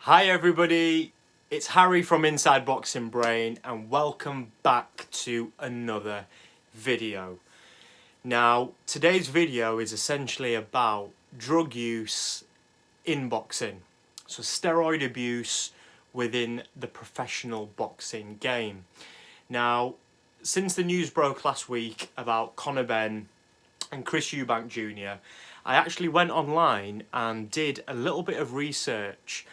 Hi everybody, it's Harry from Inside Boxing Brain and welcome back to another video. Now, today's video is essentially about drug use in boxing. So steroid abuse within the professional boxing game. Now, since the news broke last week about Conor and Benn-Eubank Jr., I actually went online and did a little bit of research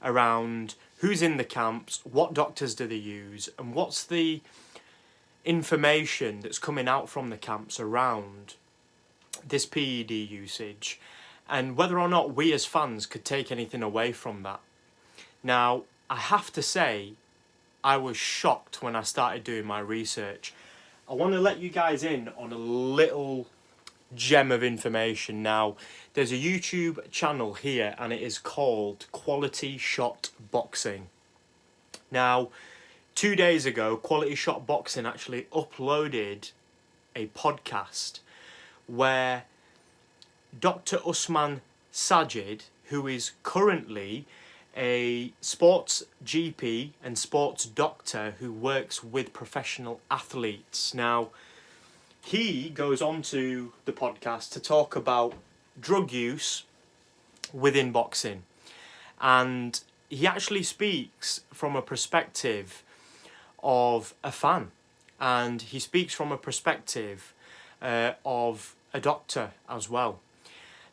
around who's in the camps, what doctors do they use, and what's the information that's coming out from the camps around this PED usage, and whether or not we as fans could take anything away from that. Now, I have to say, I was shocked when I started doing my research. I want to let you guys in on a little gem of information. Now, there's a YouTube channel here and it is called Quality Shot Boxing. Now, 2 days ago, Quality Shot Boxing actually uploaded a podcast where Doctor Usman Sajjad, who is currently a sports GP and sports doctor who works with professional athletes. Now, he goes on to the podcast to talk about drug use within boxing, and he actually speaks from a perspective of a fan, and he speaks from a perspective of a doctor as well.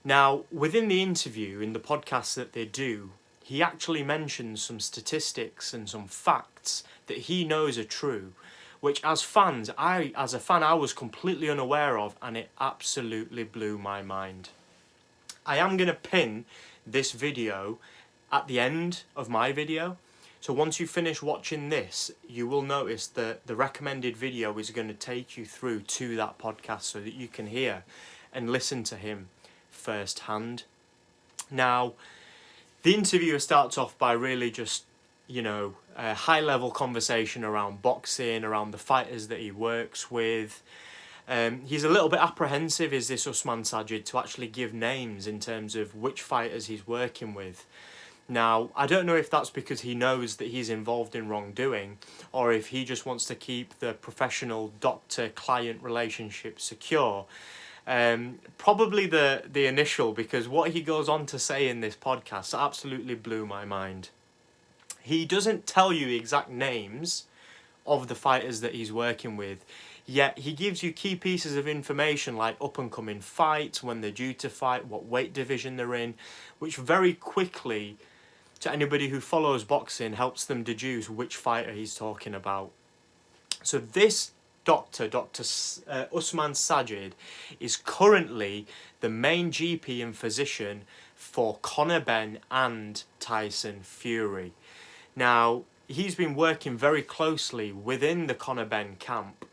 Now, within the interview, in the podcast that they do, he actually mentions some statistics and some facts that he knows are true, which as a fan, I was completely unaware of, and it absolutely blew my mind. I am going to pin this video at the end of my video. So once you finish watching this, you will notice that the recommended video is going to take you through to that podcast so that you can hear and listen to him firsthand. Now, the interviewer starts off by really just, a high-level conversation around boxing, around the fighters that he works with. He's a little bit apprehensive, is this Usman Sajjad, to actually give names in terms of which fighters he's working with. Now, I don't know if that's because he knows that he's involved in wrongdoing, or if he just wants to keep the professional doctor-client relationship secure. Probably the initial, because what he goes on to say in this podcast absolutely blew my mind. He doesn't tell you exact names of the fighters that he's working with, yet he gives you key pieces of information like up-and-coming fights, when they're due to fight, what weight division they're in, which very quickly, to anybody who follows boxing, helps them deduce which fighter he's talking about. So this Dr. Usman Sajjad is currently the main GP and physician for Conor Benn and Tyson Fury. Now, he's been working very closely within the Conor Benn camp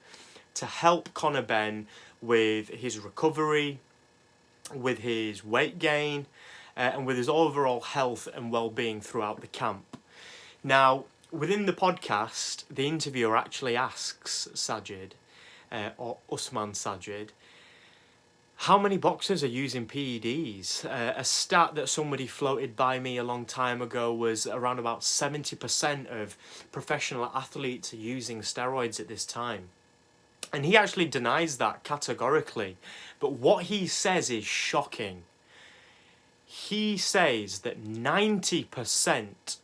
to help Conor Benn with his recovery, with his weight gain, and with his overall health and well-being throughout the camp. Now, within the podcast, the interviewer actually asks Sajid, or Usman Sajjad, how many boxers are using PEDs? A stat that somebody floated by me a long time ago was around about 70% of professional athletes are using steroids at this time. And he actually denies that categorically. But what he says is shocking. He says that 90%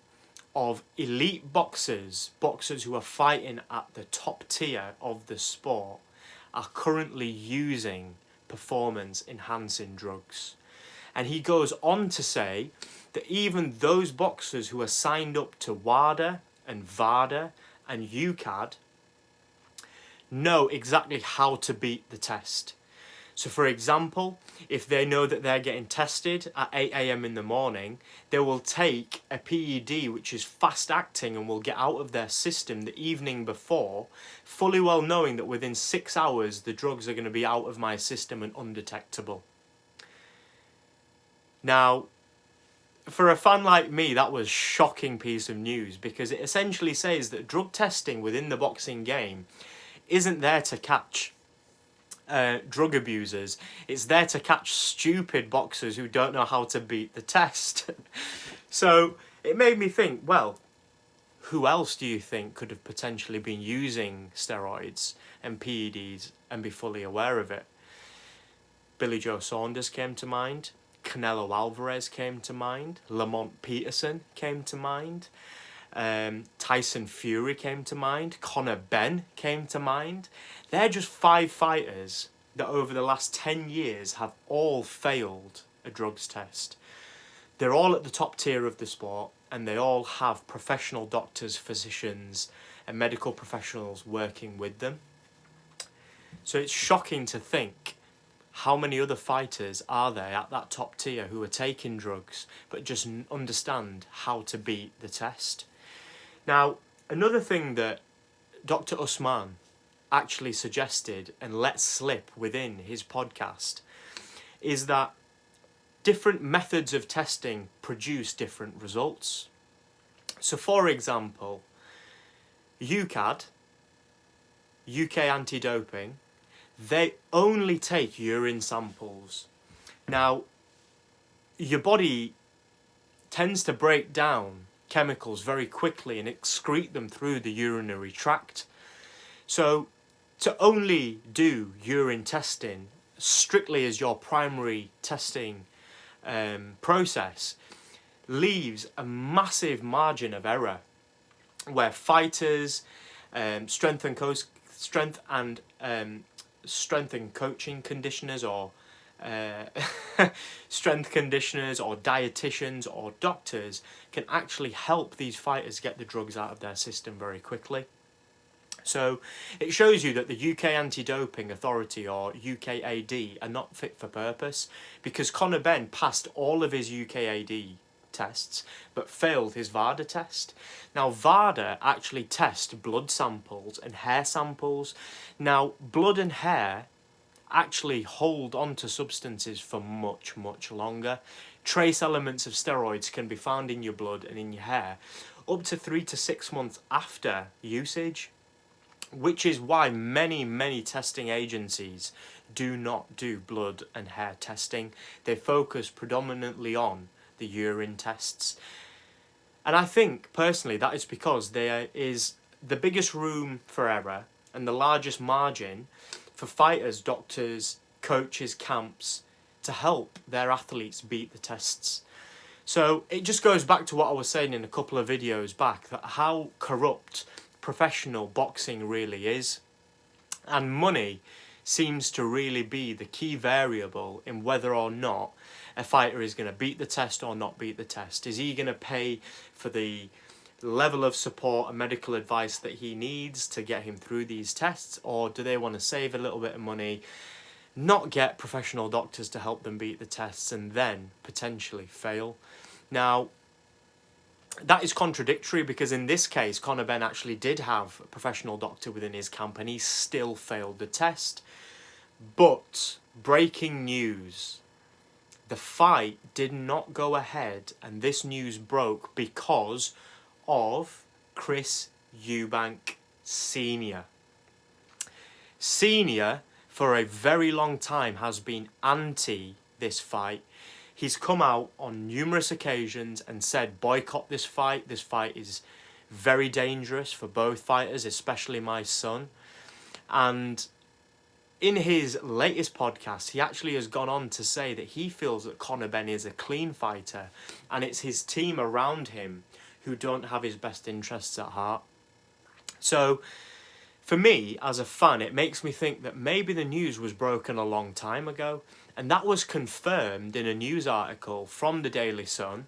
of elite boxers who are fighting at the top tier of the sport, are currently using performance-enhancing drugs. And he goes on to say that even those boxers who are signed up to WADA and VADA and UCAD know exactly how to beat the test. So for example, if they know that they're getting tested at 8 a.m. in the morning, they will take a PED which is fast acting and will get out of their system the evening before, fully well knowing that within 6 hours the drugs are going to be out of my system and undetectable. Now, for a fan like me, that was a shocking piece of news, because it essentially says that drug testing within the boxing game isn't there to catch drug abusers. It's there to catch stupid boxers who don't know how to beat the test. So it made me think, well, who else do you think could have potentially been using steroids and PEDs and be fully aware of it? Billy Joe Saunders came to mind. Canelo Alvarez came to mind. Lamont Peterson came to mind. Tyson Fury came to mind. Conor Benn came to mind. They're just 5 fighters that over the last 10 years have all failed a drugs test. They're all at the top tier of the sport, and they all have professional doctors, physicians, and medical professionals working with them. So it's shocking to think how many other fighters are there at that top tier who are taking drugs but just understand how to beat the test. Now, another thing that Dr. Usman actually suggested and let slip within his podcast is that different methods of testing produce different results. So, for example, UKAD, UK Anti-Doping, they only take urine samples. Now, your body tends to break down chemicals very quickly and excrete them through the urinary tract. So, to only do urine testing strictly as your primary testing process leaves a massive margin of error where fighters, strength and coaching conditioners or strength conditioners or dietitians or doctors can actually help these fighters get the drugs out of their system very quickly. So it shows you that the UK Anti-Doping Authority or UKAD are not fit for purpose, because Conor Benn passed all of his UKAD tests but failed his VADA test. Now VADA actually tests blood samples and hair samples. Now blood and hair actually hold on to substances for much, much longer. Trace elements of steroids can be found in your blood and in your hair up to 3 to 6 months after usage, which is why many testing agencies do not do blood and hair testing. They focus predominantly on the urine tests. And I think, personally, that is because there is the biggest room for error and the largest margin for fighters, doctors, coaches, camps to help their athletes beat the tests. So it just goes back to what I was saying in a couple of videos back, that how corrupt professional boxing really is. And money seems to really be the key variable in whether or not a fighter is going to beat the test or not beat the test. Is he going to pay for the level of support and medical advice that he needs to get him through these tests, or do they want to save a little bit of money, not get professional doctors to help them beat the tests, and then potentially fail? Now, that is contradictory, because in this case, Conor Benn actually did have a professional doctor within his camp and he still failed the test. But, breaking news, the fight did not go ahead, and this news broke because of Chris Eubank Sr. Sr. for a very long time has been anti this fight. He's come out on numerous occasions and said, boycott this fight is very dangerous for both fighters, especially my son. And in his latest podcast, he actually has gone on to say that he feels that Conor Benn is a clean fighter, and it's his team around him who don't have his best interests at heart. So, for me, as a fan, it makes me think that maybe the news was broken a long time ago, and that was confirmed in a news article from the Daily Sun,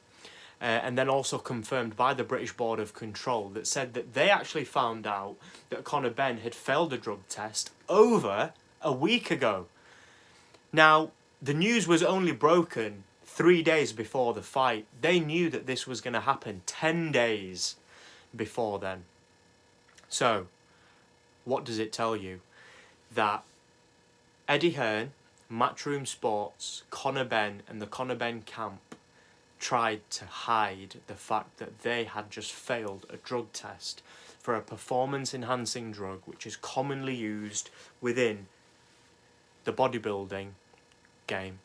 and then also confirmed by the British Board of Control, that said that they actually found out that Conor Benn had failed a drug test over a week ago. Now, the news was only broken 3 days before the fight. They knew that this was going to happen 10 days before then. So, what does it tell you? That Eddie Hearn, Matchroom Sports, Conor Benn and the Conor Benn camp tried to hide the fact that they had just failed a drug test for a performance-enhancing drug which is commonly used within the bodybuilding game.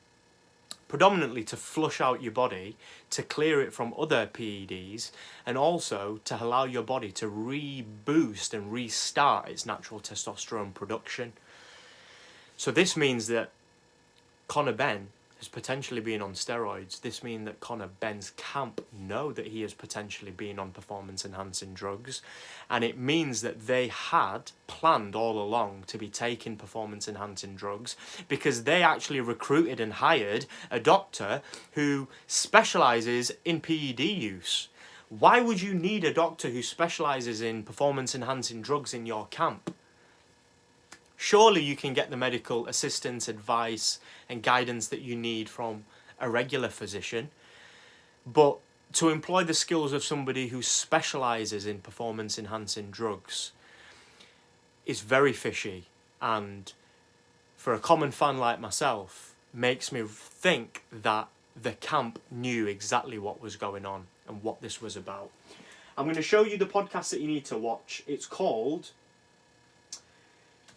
predominantly to flush out your body, to clear it from other PEDs, and also to allow your body to reboost and restart its natural testosterone production. So this means that Conor Benn has potentially been on steroids. This means that Conor Benn's camp know that he has potentially been on performance enhancing drugs, and it means that they had planned all along to be taking performance enhancing drugs, because they actually recruited and hired a doctor who specializes in PED use. Why would you need a doctor who specializes in performance enhancing drugs in your camp? Surely you can get the medical assistance, advice and guidance that you need from a regular physician, but to employ the skills of somebody who specialises in performance enhancing drugs is very fishy, and for a common fan like myself makes me think that the camp knew exactly what was going on and what this was about. I'm going to show you the podcast that you need to watch. It's called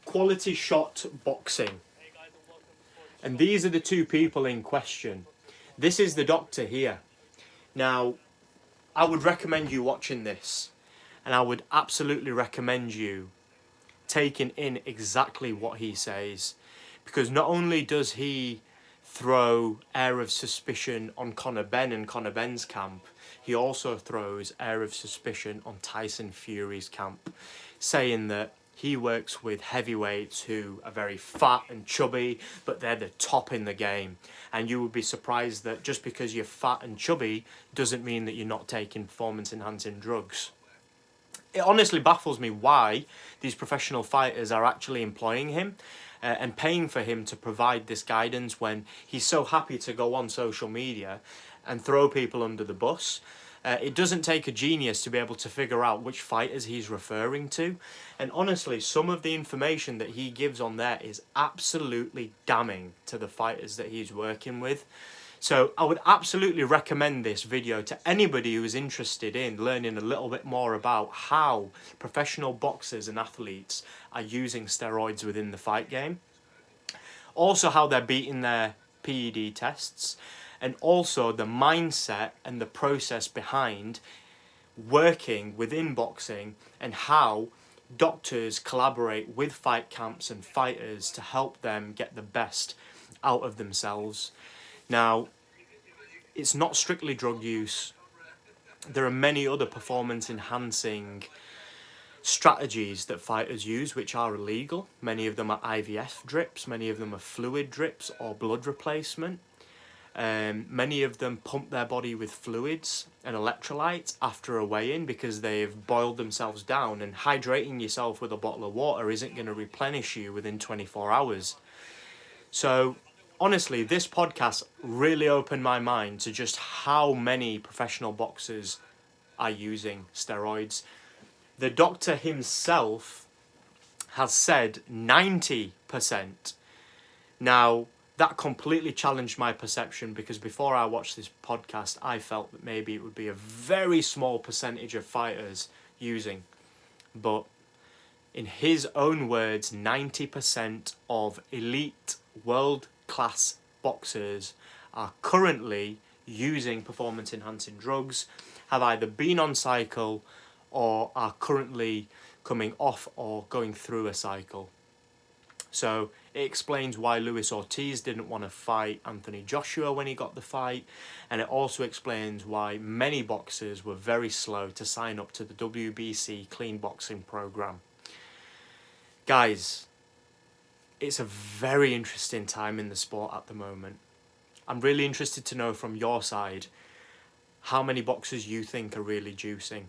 Quality Shot Boxing. And these are the two people in question. This is the doctor here. Now, I would recommend you watching this, and I would absolutely recommend you taking in exactly what he says, because not only does he throw air of suspicion on Conor Benn and Conor Benn's camp, he also throws air of suspicion on Tyson Fury's camp, saying that he works with heavyweights who are very fat and chubby, but they're the top in the game. And you would be surprised that just because you're fat and chubby doesn't mean that you're not taking performance-enhancing drugs. It honestly baffles me why these professional fighters are actually employing him and paying for him to provide this guidance when he's so happy to go on social media and throw people under the bus. It doesn't take a genius to be able to figure out which fighters he's referring to. And honestly, some of the information that he gives on there is absolutely damning to the fighters that he's working with. So I would absolutely recommend this video to anybody who is interested in learning a little bit more about how professional boxers and athletes are using steroids within the fight game. Also how they're beating their PED tests, and also the mindset and the process behind working within boxing, and how doctors collaborate with fight camps and fighters to help them get the best out of themselves. Now, it's not strictly drug use. There are many other performance enhancing strategies that fighters use which are illegal. Many of them are IVF drips, many of them are fluid drips or blood replacement. Many of them pump their body with fluids and electrolytes after a weigh-in because they've boiled themselves down, and hydrating yourself with a bottle of water isn't going to replenish you within 24 hours. So honestly, this podcast really opened my mind to just how many professional boxers are using steroids. The doctor himself has said 90%. Now, that completely challenged my perception, because before I watched this podcast, I felt that maybe it would be a very small percentage of fighters using. But in his own words, 90% of elite world-class boxers are currently using performance-enhancing drugs, have either been on cycle or are currently coming off or going through a cycle. So it explains why Luis Ortiz didn't want to fight Anthony Joshua when he got the fight, and it also explains why many boxers were very slow to sign up to the WBC clean boxing program. Guys, it's a very interesting time in the sport at the moment. I'm really interested to know from your side how many boxers you think are really juicing.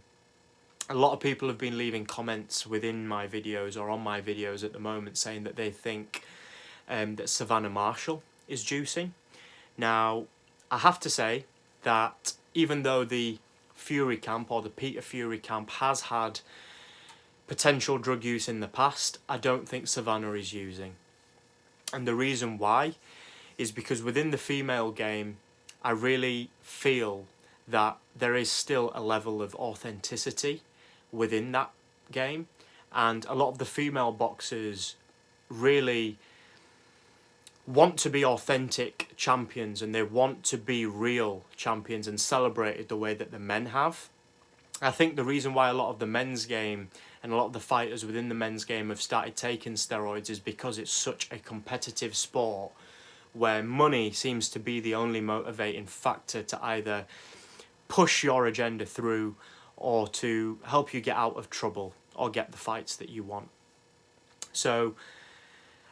A lot of people have been leaving comments within my videos or on my videos at the moment saying that they think that Savannah Marshall is juicing. Now, I have to say that even though the Fury camp or the Peter Fury camp has had potential drug use in the past, I don't think Savannah is using. And the reason why is because within the female game, I really feel that there is still a level of authenticity within that game, and a lot of the female boxers really want to be authentic champions and they want to be real champions and celebrated the way that the men have. I think the reason why a lot of the men's game and a lot of the fighters within the men's game have started taking steroids is because it's such a competitive sport where money seems to be the only motivating factor to either push your agenda through or to help you get out of trouble or get the fights that you want. So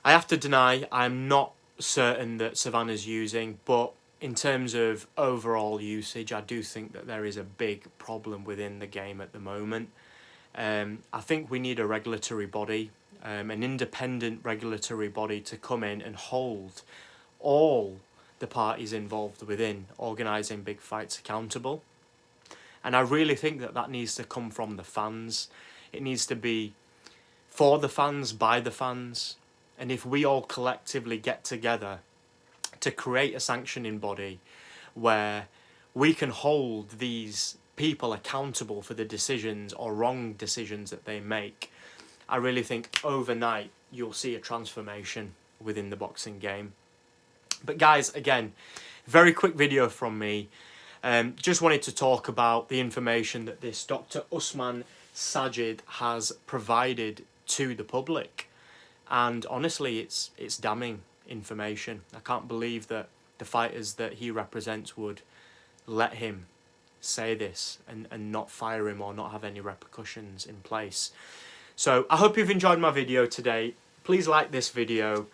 I have to deny I'm not certain that Savannah's using, but in terms of overall usage, I do think that there is a big problem within the game at the moment. I think we need a regulatory body, an independent regulatory body to come in and hold all the parties involved within organising big fights accountable. And I really think that that needs to come from the fans. It needs to be for the fans, by the fans. And if we all collectively get together to create a sanctioning body where we can hold these people accountable for the decisions or wrong decisions that they make, I really think overnight you'll see a transformation within the boxing game. But guys, again, very quick video from me. Just wanted to talk about the information that this Doctor Usman Sajjad has provided to the public. And honestly, it's damning information. I can't believe that the fighters that he represents would let him say this and not fire him or not have any repercussions in place. So I hope you've enjoyed my video today. Please like this video.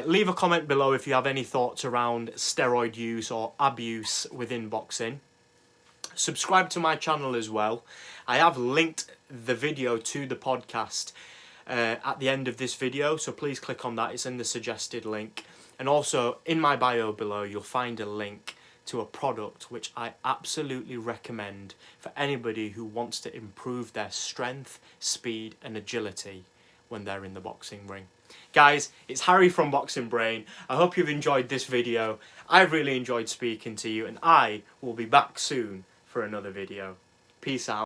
Leave a comment below if you have any thoughts around steroid use or abuse within boxing. Subscribe to my channel as well. I have linked the video to the podcast at the end of this video, so please click on that. It's in the suggested link. And also in my bio below you'll find a link to a product which I absolutely recommend for anybody who wants to improve their strength, speed and agility when they're in the boxing ring. Guys, it's Harry from Boxing Brain. I hope you've enjoyed this video. I've really enjoyed speaking to you and I will be back soon for another video. Peace out.